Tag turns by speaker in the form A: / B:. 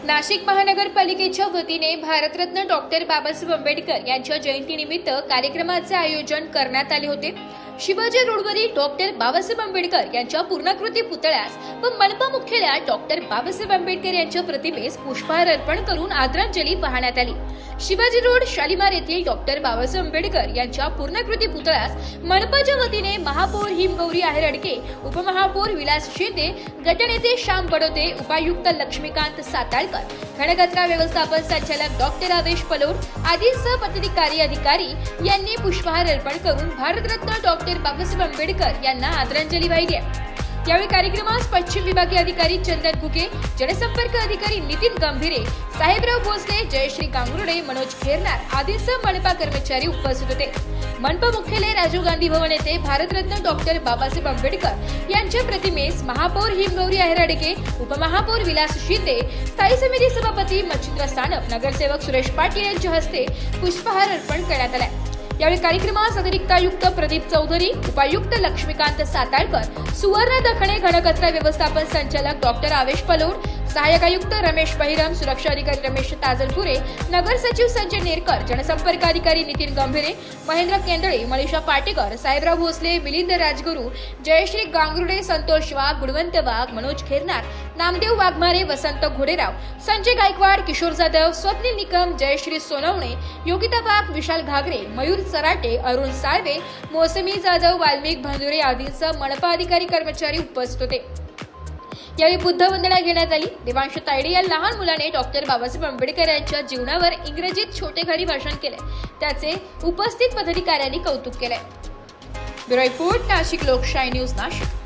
A: नाशिक महानगरपालिकेच्या वतीने भारतरत्न डॉक्टर बाबासाहेब आंबेडकर यांच्या जयंतीनिमित्त कार्यक्रमाचे आयोजन करण्यात आले होते। शिवाजी रोडवरील डॉक्टर बाबासाहेब आंबेडकर यांच्या पूर्णाकृती पुतळ्यास व मनपा मुख्यालयात डॉक्टर बाबासाहेब आंबेडकर यांच्या प्रतिमेस पुष्पहार अर्पण करून आदरांजली वाहण्यात आली। शिवाजी रोड शालिमार येथील डॉक्टर बाबासाहेब आंबेडकर यांच्या पूर्णाकृती पुतळ्यास मनपाच्या वतीने महापौर हिमगौरी आहेरडके, उपमहापौर विलास शिंदे, गटनेते श्याम बडोते, उपायुक्त लक्ष्मीकांत साताळकर, घनकचरा व्यवस्थापन संचालक डॉक्टर आवेश पलोड आदींसह पदाधिकारी अधिकारी यांनी पुष्पहार अर्पण करून भारतरत्न डॉक्टर बाबासाहेब आंबेडकर यांना आदरांजली वाहिली आहे। यावेळी कार्यक्रमास पश्चिम विभागीय अधिकारी चंदन घुगे, जनसंपर्क अधिकारी नितीन गंभीरे, साहेबराव भोसले, जयश्री गांगुर्डे, मनोज खेरनार आदींसह मनपा कर्मचारी उपस्थित होते। मनपा मुख्यालय राजीव गांधी भवन येथे भारतरत्न डॉक्टर बाबासाहेब आंबेडकर यांच्या प्रतिमेस महापौर हिमगौरी आहेरडके, उपमहापौर विलास शिंदे, स्थायी समिती सभापती मच्छिंद्र सानप, नगरसेवक सुरेश पाटील यांच्या हस्ते पुष्पहार अर्पण करण्यात आले। यावेळी कार्यक्रमास अतिरिक्त आयुक्त प्रदीप चौधरी, उपायुक्त लक्ष्मीकांत साताळकर, सुवर्ण दखणे, घनकचरा व्यवस्थापन संचालक डॉक्टर आवेश पलोड, सहाय्यक आयुक्त रमेश बहिरम, सुरक्षा अधिकारी रमेश ताजलपुरे, नगर सचिव संजय नेरकर, जनसंपर्क अधिकारी नितीन गंभीरे, महेंद्र केंदळे, मनीषा पाटेकर, साहेबराव भोसले, मिलिंद राजगुरू, जयश्री गांगुर्डे, संतोष वाघ, गुणवंत वाघ, मनोज खेरनार, नामदेव वाघमारे, वसंत घोडेराव, संजय गायकवाड, किशोर जाधव, स्वप्नील निकम, जयश्री सोनवणे, योगिता वाघ, विशाल घागरे, मयूर सराटे, अरुण साळवे, मोसमी जाधव, वाल्मिक भांदुरे आदींसह मनपा अधिकारी कर्मचारी उपस्थित होते। यावेळी बुद्ध वंदना घेण्यात आली। देवांश तायडे या लहान मुलाने डॉक्टर बाबासाहेब आंबेडकर यांच्या जीवनावर इंग्रजीत छोटेखानी भाषण केले, त्याचे उपस्थित पदाधिकाऱ्यांनी कौतुक केले। ब्युरो रिपोर्ट, नाशिक लोकशाही न्यूज, नाशिक।